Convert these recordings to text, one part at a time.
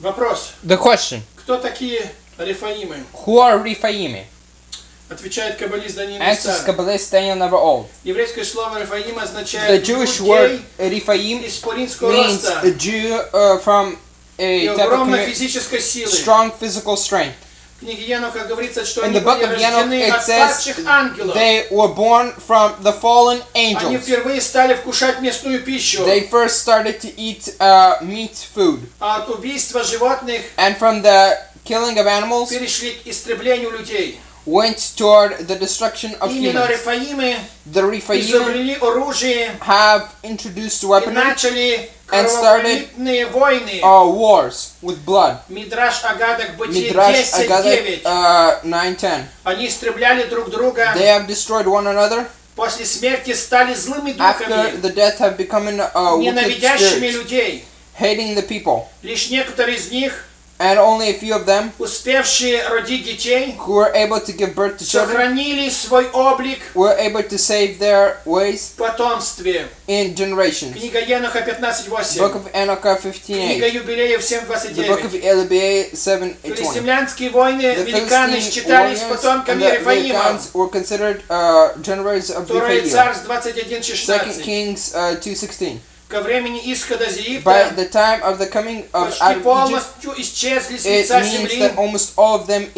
Вопрос. The question. Кто такие Рефаимы? Who are Rephaim? Отвечает каббалист Даниил Answers Стар. Kabbalist Daniel Never Old. Еврейское слово Рефаим The означает Jewish word людей Rephaim исполинского means роста a Jew from и a type of огромной физической силы. strong physical strength. В книге Еноха говорится, что In они the book были of Enoch рождены it от says падших ангелов. they were born from the fallen Они angels. впервые стали вкушать мясную пищу. They first started to eat meat food. А от убийства животных And from the killing of animals перешли к истреблению людей. went toward the destruction of Именно humans. Рефаимы The Rephaim изобрели оружие have introduced и weaponry начали and started кровопролитные войны. wars with blood. Мидраш Агадок Бытие Midrash 10:9. Agadah 9:10. Они истребляли друг друга. They have destroyed one another. После смерти стали злыми After духами, the death have become wicked ненавидящими spirits, людей. hating the people. Лишь некоторые из них, And only a few of them успевшие родить детей, who were able to give birth to children сохранили свой облик were able to save their ways в потомстве. in generations. Книга Еноха Book 15:8. of Enoch Книга 15:8. Юбилеев The book 7:29. of Elibiah 7:20. Филистимлянские войны The великаны Philistine считались warriors and потомками the Рефаима. Philistines were considered generations of Второе Rephaim. Царств 2 21:16. Kings 2:16. Ко времени исхода из By Египта the time of the coming of почти out of Egypt, полностью исчезли с it лица means земли. that almost all of them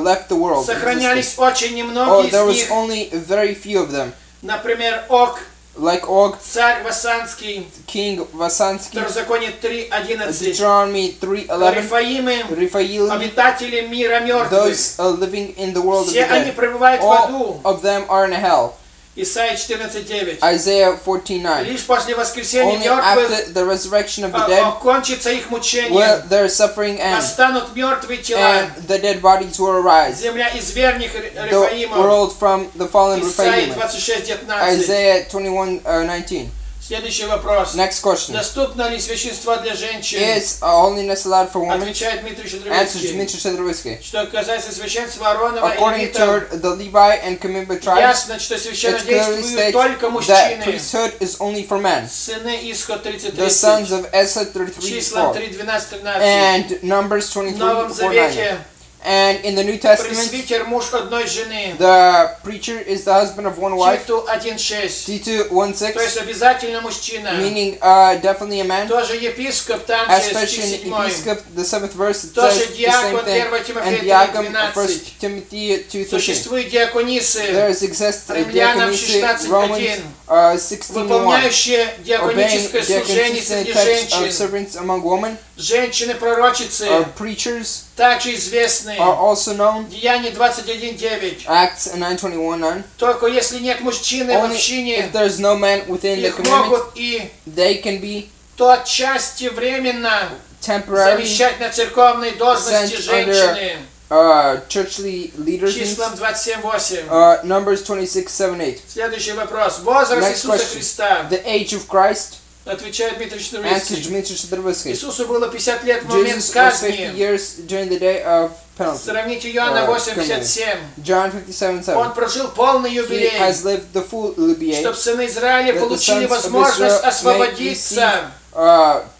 left the world. Сохранялись очень Oh, немногие there из was них. only very few of them, Например, Ог, like Og, царь Вассанский, King Vasansky, Второзаконие 3:11. Deuteronomy 3:11, Рефаимы, Rephaim, обитатели мира мертвых. those living in the world of Все the они dead. пребывают в All аду. of them are in hell. Исайя 14:9. Isaiah 14:9. Лишь после воскресения Only мертвых after the resurrection of the dead окончится их will мучение. their suffering end, Восстанут мертвые тела. and the dead bodies will arise. Земля изверних The Рефаимов. world from the fallen Исайя Rephaim. 26:19. Isaiah 21:19. Следующий вопрос. Next question. Доступно ли священство для женщин? Is holiness allowed for women? Отвечает Дмитрий Answers Щедровицкий. Dmitry Shedrovitsky. Что касается священства Аронова и According левитов, to the Levi and Commandment tribes, ясно, что it священно clearly действуют states только that мужчины. priesthood is only for men. Сыны Исход The sons 30:30. of Esa Числа 33:4 3:12-13. and Numbers В Новом 23:4-9. Завете And in the New Testament, пресвитер муж одной жены. the preacher is the husband of one wife. Титу 1:6. T2 То есть 1:6, обязательно мужчина. meaning definitely a man. Тоже епископ, там As же such in стих 7. Episcopal, the 7th verse, it Тоже says the same диакон, thing. 1 Тимофея And diacon, 3:12. 1 Timothy 2:13. Существуют диаконисы, There exists a Римлянам diaconess, 16:1. Romans 16:1. выполняющие Obeying диаконическое служение diaconiss's среди types of женщин. servants among women, Женщины-пророчицы preachers также известны. are also known. Деяние 21:9. Acts 9:21-9. Только если нет мужчины в Only общине, if there's no man within the их commandment, могут и they can be то отчасти временно temporarily замещать на церковной должности sent женщины. churchly leaders. Числам 27:8. Numbers 26:7-8. Следующий вопрос. Возраст Next Иисуса question. Христа. The age of Christ. Отвечает Дмитрий Answers Щедровицкий. Dmitry Shedrovitsky. Иисусу было 50 лет в момент Jesus was 50 казни. years during the day of penalty. Сравните Иоанна 8:57. John 57:7. Он прожил полный He юбилей, has lived the full jubilee чтобы сыны Израиля that the получили sons of возможность Israel may освободиться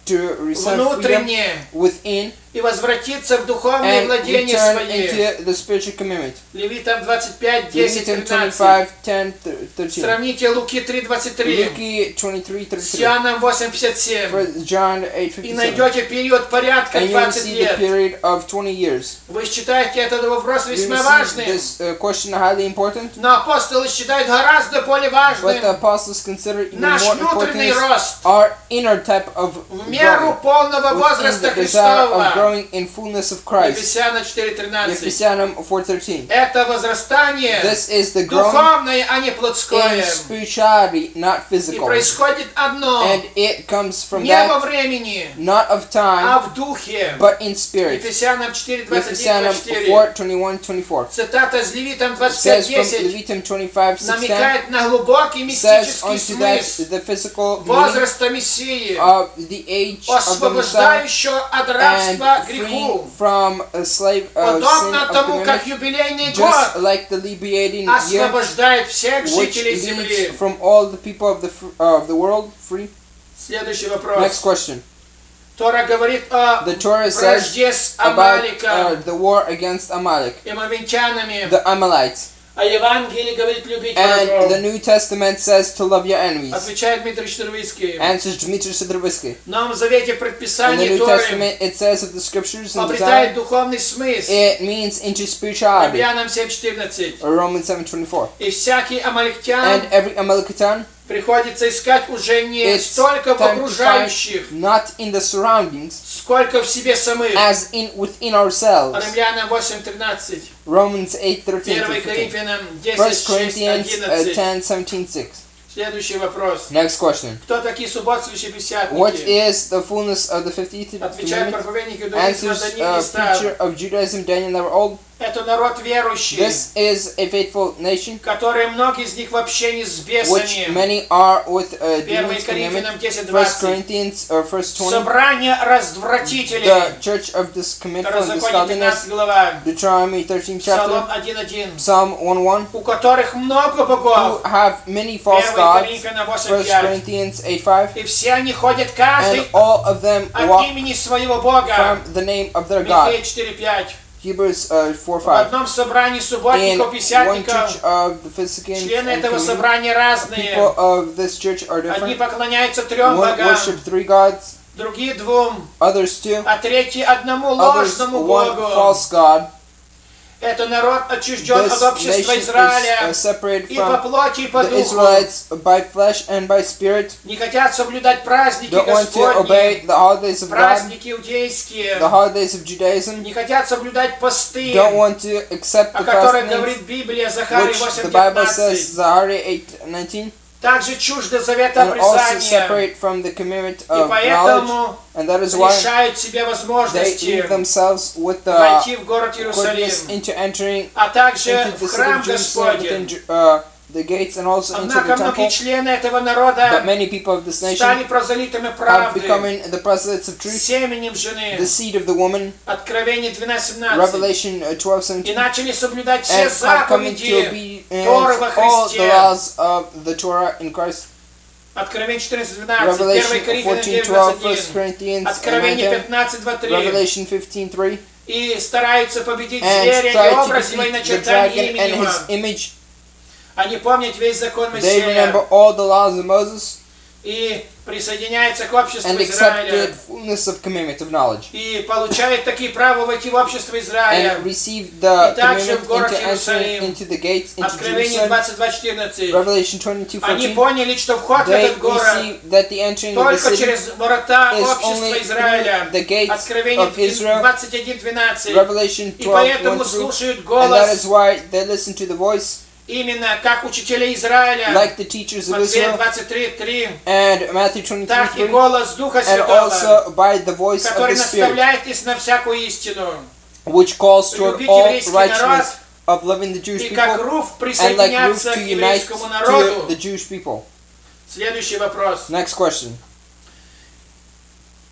to receive freedom внутренне within и возвратиться в духовное and владение return свое. into the spiritual commandment. Левитам 25, 10, Leviticus 13. 25:10-13. Сравните Луки 3:23 Luke с 23:33. Иоанном 8:57 1 John и 8:57. найдете период порядка And you will 20 see the лет. period of 20 years. Вы считаете этот вопрос You весьма will see важным, this question highly important, но апостолы считают гораздо более but the важным apostles consider even наш more внутренний important рост our inner type of в меру growing полного within возраста the desire of Христова. growing in fullness of Christ. Ефесянам 4:13. Ephesians 4:13. Это возрастание This is the growing духовное, а не in плотское. spirituality, not И physical. происходит одно, And it comes from не во that, времени, not of а time, в духе. but in spirit. Ефесянам Ephesians 4:21-24. 4:21-24. Цитата из Левитам It says from 25:10 Leviticus 25:16, намекает на глубокий says мистический unto that смысл the physical meaning возраста Мессии, of the age of the Messiah освобождающего от and рабства free греху. from a slave sin Подобно of тому, как commandment, юбилейный just год like the liberating year, освобождает всех which жителей leads земли. from all the people of the world free. Следующий Next вопрос. question. Тора говорит о The Torah says вражде с about Амаликом the war against Amalek, и мавинчанами. the Amalekites. А Евангелие говорит любить And the врагов. New Testament says to love your enemies. Отвечает Дмитрий Штырвицкий. Answers Dmitry Sidorowski. В Новом Завете In the предписание New Торы Testament, it says of the scriptures and обретает desire, духовный смысл. it means into spirituality. Римлянам 7:14. Or Romans 7:24. И всякий амалектян And every Amalekitan, приходится искать уже не it's столько в time to find окружающих, not in the surroundings, сколько в себе самых. as in within ourselves. Римлянам 8:13. Romans 8:13 1 to 15. Коринфянам 1 10:6, Corinthians 11. 10:17-6. Следующий вопрос. Next question. Кто такие субботствующие What пятидесятники? is the fullness of the 50th Отвечает commandment? проповедник иудаизма Answers Даниил a Истав. preacher of Judaism, Daniel never old. Это народ верующий, This is a faithful nation, которые многие из них вообще не с which бесами. many are with 1 demons Коринфянам commandment. 10:20. 1 Corinthians verse 20. Собрание развратителей. The church of discommit and Второзаконие 15 disgodliness. глава. Deuteronomy 13 Псалом chapter. 1:1. Psalm 1:1. У которых много Who богов. have many false 1 gods. Коринфянам 1 8:5. Corinthians 8:5. И все они ходят And каждый all of them от walk имени своего Бога. from the name of their God. Михея 4:5. Hebrews В 4:5. одном собрании In субботников, one пятидесятников, church of the Physican члены этого community, собрания разные. people of this church are Одни different. поклоняются трем One богам, worship 3 gods, другие двум, others 2, а третий одному others ложному 1 Богу. false god. Это народ отчужден This от общества nation Израиля is separated и по from плоти, и по the духу. Israelites by flesh and by spirit. Не хотят соблюдать праздники Don't want to obey Господни, the holidays of God, праздники иудейские. the holidays of Judaism. Не хотят соблюдать посты, Don't want to accept о the которых fast говорит Библия, Захария which the Bible says, 8:15. Zechariah 8:19, Также чужды завета and also обрезания. separate from the commandment И of knowledge. поэтому And that is why лишают себя they возможности leave themselves with the войти в город Иерусалим, goodness into entering а также into the в city храм of Jerusalem Господень. within the gates and also into Однако the многие temple. члены этого But народа many people of this nation стали прозелитами have правды, becoming the proselytes of truth, семенем жены. the seed of the woman, Откровение 12:17. Revelation И 12:17, начали соблюдать все and have come into заповеди obedience Торы во all the Христе. laws of the Torah in Christ. Откровение 14:12, 1 Revelation Коринфянам 14:12, 1 9:21, Corinthians Откровение 9:10, 15:2-3. Revelation 15:3, И стараются победить and зверя и try to образ его и defeat the начертание dragon and имени his его. image. Они помнят весь закон They remember Моисея all the laws of Moses и присоединяются к обществу and Израиля. accepted fullness of commandment of knowledge, И получают такие право войти в общество Израиля. and received the И также commandment в город into entering Иерусалим. into the gates into Откровение Jerusalem. 22:14. Revelation Они 22:14. поняли, что вход в They этот город received that the entering of the только city через ворота is общества only Израиля. through the gates Откровение of Israel. 21:12. Revelation И поэтому 12:1-3. слушают And that голос is why they listen to the voice именно как учителей Израиля. like the teachers of Матфея Israel, 23:3. and Matthew Так и 23:3, голос Духа and Святого, also by the voice of который the Spirit, наставляет их на всякую истину. which calls toward Любить all еврейский народ righteousness of loving the Jewish и как people, Руф and like Ruth присоединяться to к unite еврейскому to народу. the Jewish people. Следующий вопрос. Next question.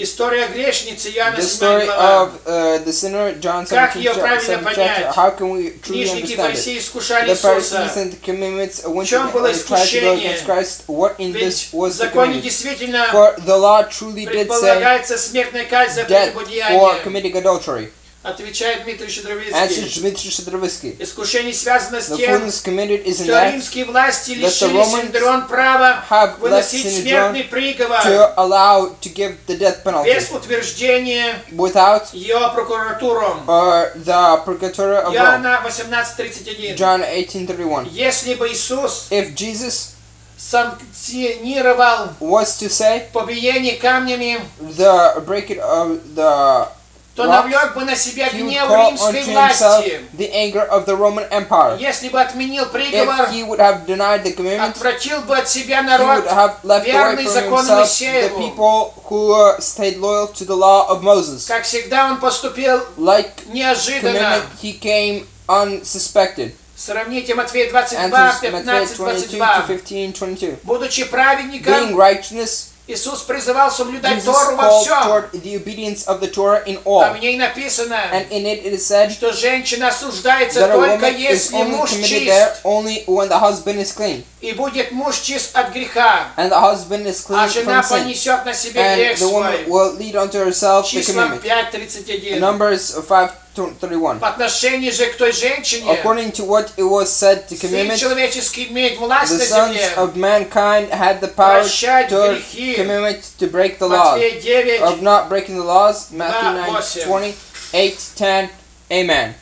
История грешницы Иоанна The 7 story глава. of the sinner, John Как 17 ее правильно chapter. понять? How can we truly Книжники и understand it? фарисеи искушали The Pharisees Иисуса. and the commandments went В чем было to try to go искушение? against Christ. What in Ведь this в was the законе commandment? действительно For the law truly did say предполагается смертная казнь за death for прелюбодеяние. committing adultery. Отвечает Дмитрий Answers Щедровицкий. Dmitry Shidrovitsky. Искушение связано с The тем, fullness committed is in что that римские власти the лишили Romans Синедрон права have left выносить Synedrion смертный приговор to allow to give the death penalty без утверждения without ее прокуратуром. the purgatory of Rome. Иоанна 18:31. John 18:31. Если бы Иисус If Jesus санкционировал was to say побиение камнями, the breaking of the то rocks, навлек бы на себя he would гнев call римской unto himself власти. the anger of the Roman Empire. Если бы отменил приговор, If he would have denied the commandment, отвратил бы от себя he народ, would have left away верный from закону himself the Моисееву. people who stayed loyal to the law of Moses. Как всегда, он поступил Like неожиданно. commandment, he came unsuspected. Сравните Матфея 22, Answers Matthew 22 to 15-22. 15, 22. Будучи праведником, Being righteousness, Иисус призывал соблюдать Jesus Тору во called всем. toward the obedience of the Torah in А all. в ней написано, And in it is said что женщина осуждается that a только woman is если only муж committed there чист. only when the husband is clean. И будет муж чист от греха, And the husband is clean а жена from sin. понесет на себе грех And the woman свой. will lead unto herself the Числа commandment. 5:31. Numbers 5:31. В отношении же к той женщине, According to what it was said to Сын commandment, человеческий имеет власть the на sons земле. of mankind had the power Прощать to грехи. commandment to break the laws. Матфея 9. Of not breaking the laws. Matthew Да, 9:20, 8:10. Amen.